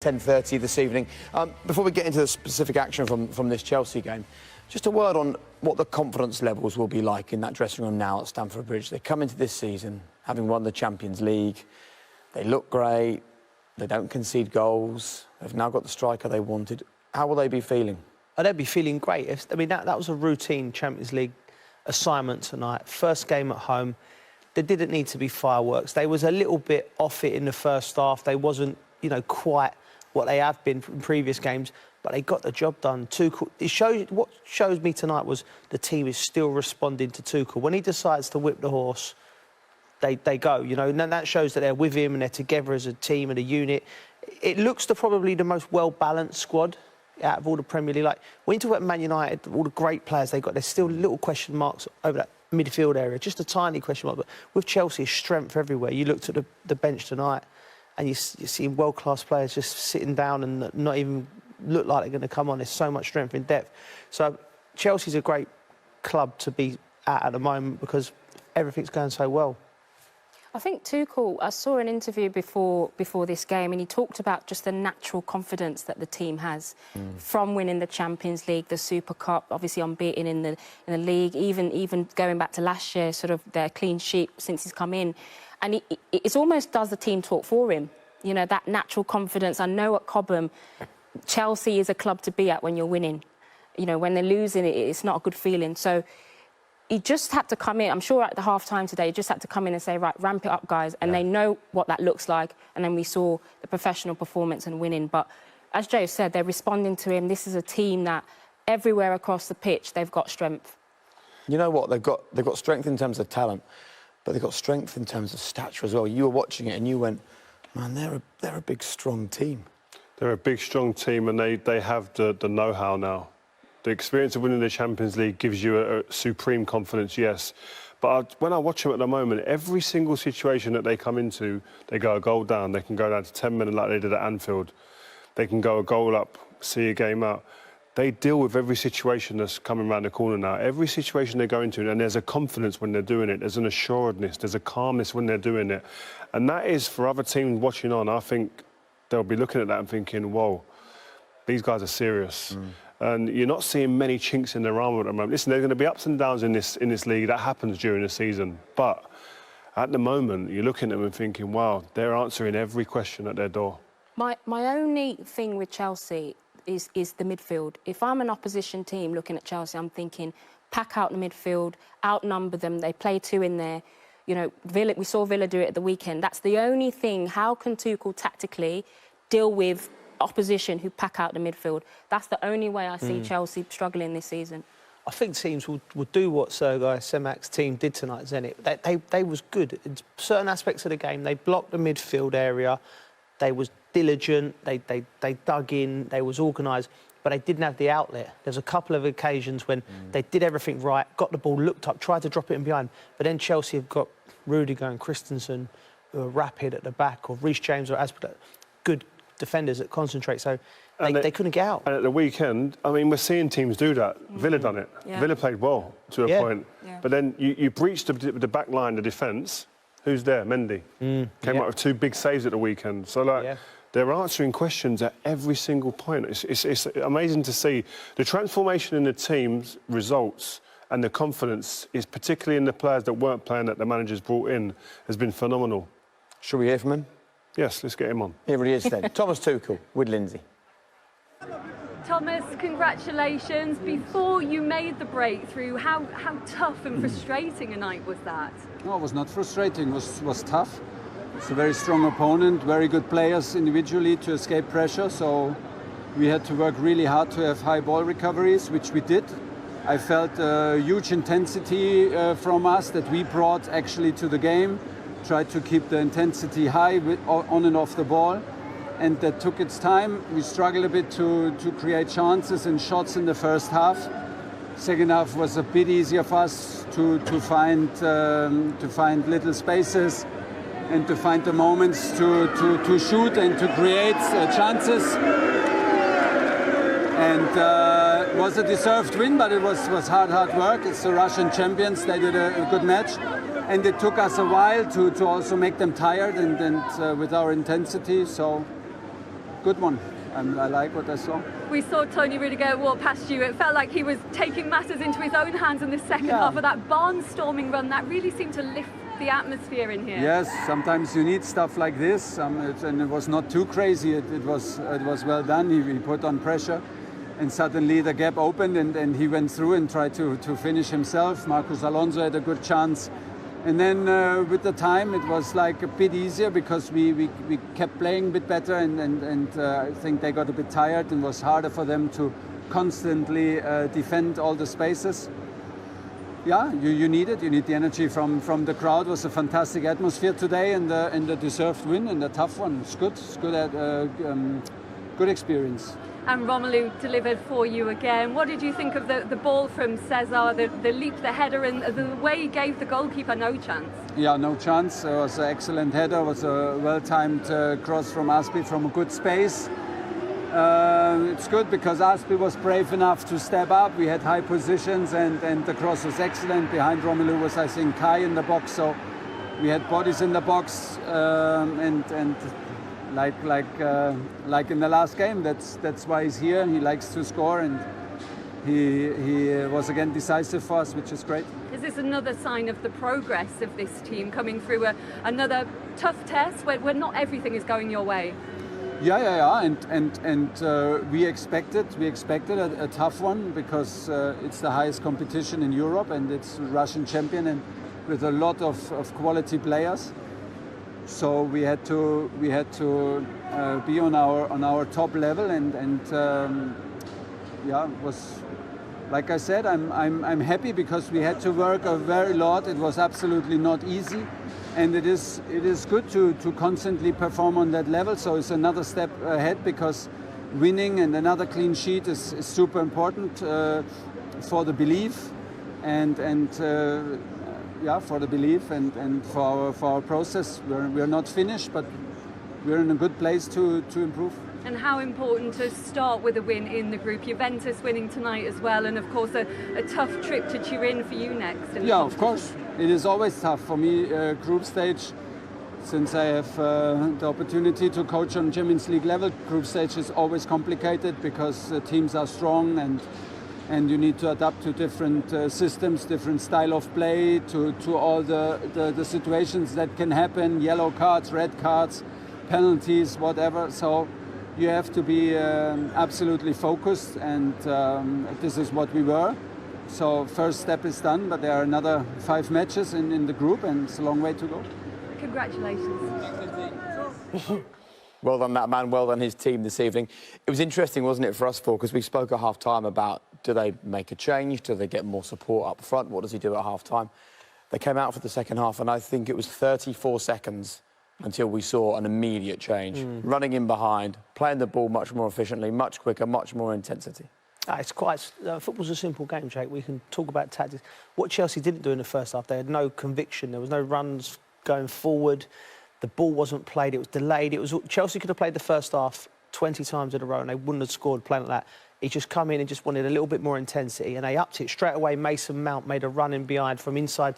10:30 this evening. Before we get into the specific action from this Chelsea game, just a word on what the confidence levels will be like in that dressing room now at Stamford Bridge. They come into this season having won the Champions League. They look great. They don't concede goals. They've now got the striker they wanted. How will they be feeling? Oh, they'll be feeling great. I mean, that was a routine Champions League assignment tonight. First game at home. There didn't need to be fireworks. They was a little bit off it in the first half. They wasn't, you know, quite what they have been from previous games, but they got the job done. Tuchel, what shows me tonight was the team is still responding to Tuchel. When he decides to whip the horse, they go, you know, and that shows that they're with him and they're together as a team and a unit. It looks probably the most well-balanced squad out of all the Premier League. Like, when you talk about Man United, all the great players they got, there's still little question marks over that midfield area, just a tiny question mark. But with Chelsea, strength everywhere. You looked at the bench tonight, and you're seeing world-class players just sitting down and not even look like they're going to come on. There's so much strength in depth. So Chelsea's a great club to be at the moment because everything's going so well. I think Tuchel, I saw an interview before this game, and he talked about just the natural confidence that the team has from winning the Champions League, the Super Cup, obviously unbeaten in the league, even going back to last year, sort of their clean sheet since he's come in. And it almost does the team talk for him, you know, that natural confidence. I know at Cobham, Chelsea is a club to be at when you're winning. You know, when they're losing, it's not a good feeling. So he just had to come in. I'm sure at the half-time today, he just had to come in and say, right, ramp it up, guys. And they know what that looks like. And then we saw the professional performance and winning. But as Joe said, they're responding to him. This is a team that everywhere across the pitch, they've got strength. You know what? They've got strength in terms of talent, but they've got strength in terms of stature as well. You were watching it and you went, man, they're a big, strong team. They're a big, strong team, and they have the know-how now. The experience of winning the Champions League gives you a supreme confidence, yes. But when I watch them at the moment, every single situation that they come into, they go a goal down. They can go down to 10 minutes like they did at Anfield. They can go a goal up, see a game out. They deal with every situation that's coming around the corner now. Every situation they go into, and there's a confidence when they're doing it. There's an assuredness. There's a calmness when they're doing it. And that is, for other teams watching on, I think they'll be looking at that and thinking, whoa, these guys are serious. And you're not seeing many chinks in their armour at the moment. Listen, there's going to be ups and downs in this league. That happens during the season. But at the moment, you're looking at them and thinking, wow, they're answering every question at their door. My only thing with Chelsea is the midfield. If I'm an opposition team looking at Chelsea, I'm thinking, pack out the midfield, outnumber them. They play two in there. You know, we saw Villa do it at the weekend. That's the only thing. How can Tuchel tactically deal with opposition who pack out the midfield? That's the only way I see Chelsea struggling this season. I think teams will do what Sergei Semak's team did tonight, Zenit. They was good in certain aspects of the game. They blocked the midfield area. They was diligent. They dug in. They was organised, but they didn't have the outlet. There's a couple of occasions when they did everything right, got the ball, looked up, tried to drop it in behind, but then Chelsea have got Rudiger and Christensen, who are rapid at the back, or Reece James or Aspilicueta, good defenders that concentrate, so they couldn't get out. And at the weekend, I mean, we're seeing teams do that. Villa done it. Yeah. Villa played well to a point. Yeah. But then you breached the back line, the defence. Who's there? Mendy. Came up with two big saves at the weekend. So, like, they're answering questions at every single point. It's amazing to see. The transformation in the team's results and the confidence, is particularly in the players that weren't playing that the managers brought in, has been phenomenal. Should we hear from him? Yes, let's get him on. Here he is then. Thomas Tuchel with Lindsay. Thomas, congratulations. Before you made the breakthrough, how tough and frustrating a night was that? No, it was not frustrating. It was tough. It's a very strong opponent, very good players individually to escape pressure. So we had to work really hard to have high ball recoveries, which we did. I felt a huge intensity from us that we brought actually to the game. Tried to keep the intensity high on and off the ball, and that took its time. We struggled a bit to create chances and shots in the first half. Second half was a bit easier for us to find little spaces and to find the moments to shoot and to create chances. And it was a deserved win, but it was hard work. It's the Russian champions. They did a good match. And it took us a while to also make them tired and with our intensity. So good one. I like what I saw. We saw Tony Rudiger walk past you. It felt like he was taking matters into his own hands in the second half of that barnstorming run. That really seemed to lift the atmosphere in here. Yes, sometimes you need stuff like this, and it was not too crazy. It was well done. He put on pressure, and suddenly the gap opened, and he went through and tried to finish himself. Marcos Alonso had a good chance. And then with the time, it was like a bit easier because we kept playing a bit better, and I think they got a bit tired, and it was harder for them to constantly defend all the spaces. Yeah, you need it. You need the energy from the crowd. It was a fantastic atmosphere today, and the deserved win, and a tough one. It's good. It's good experience. And Romelu delivered for you again. What did you think of the ball from Cesar, the leap, the header, and the way he gave the goalkeeper no chance? Yeah, no chance. It was an excellent header. It was a well-timed cross from Aspi from a good space. It's good because Aspi was brave enough to step up. We had high positions, and the cross was excellent. Behind Romelu was, I think, Kai in the box. So we had bodies in the box, and like in the last game, that's why he's here. He likes to score, and he was again decisive for us, which is great. Is this another sign of the progress of this team coming through another tough test where not everything is going your way? Yeah, and we expected a tough one because it's the highest competition in Europe, and it's Russian champion, and with a lot of quality players. So we had to be on our top level, and was, like I said, I'm happy because we had to work a very lot. It was absolutely not easy, and it is good to constantly perform on that level. So it's another step ahead because winning and another clean sheet is super important for the belief for the belief and for our process. We're not finished, but we're in a good place to improve. And how important to start with a win in the group. Juventus winning tonight as well, and of course a tough trip to Turin for you next. Yeah, of course. It is always tough for me, group stage. Since I have the opportunity to coach on Champions League level, group stage is always complicated because teams are strong, and you need to adapt to different systems, different style of play, to all the situations that can happen, yellow cards, red cards, penalties, whatever. So you have to be absolutely focused, and this is what we were. So first step is done, but there are another 5 matches in the group, and it's a long way to go. Congratulations. Well done, that man. Well done, his team this evening. It was interesting, wasn't it, for us four? Because we spoke at half-time about, do they make a change? Do they get more support up front? What does he do at half-time? They came out for the second half, and I think it was 34 seconds until we saw an immediate change. Running in behind, playing the ball much more efficiently, much quicker, much more intensity. It's quite. Football's a simple game, Jake. We can talk about tactics. What Chelsea didn't do in the first half, they had no conviction. There was no runs going forward. The ball wasn't played. It was delayed. Chelsea could have played the first half 20 times in a row, and they wouldn't have scored playing like that. He just come in and just wanted a little bit more intensity, and they upped it straight away. Mason Mount made a run in behind from inside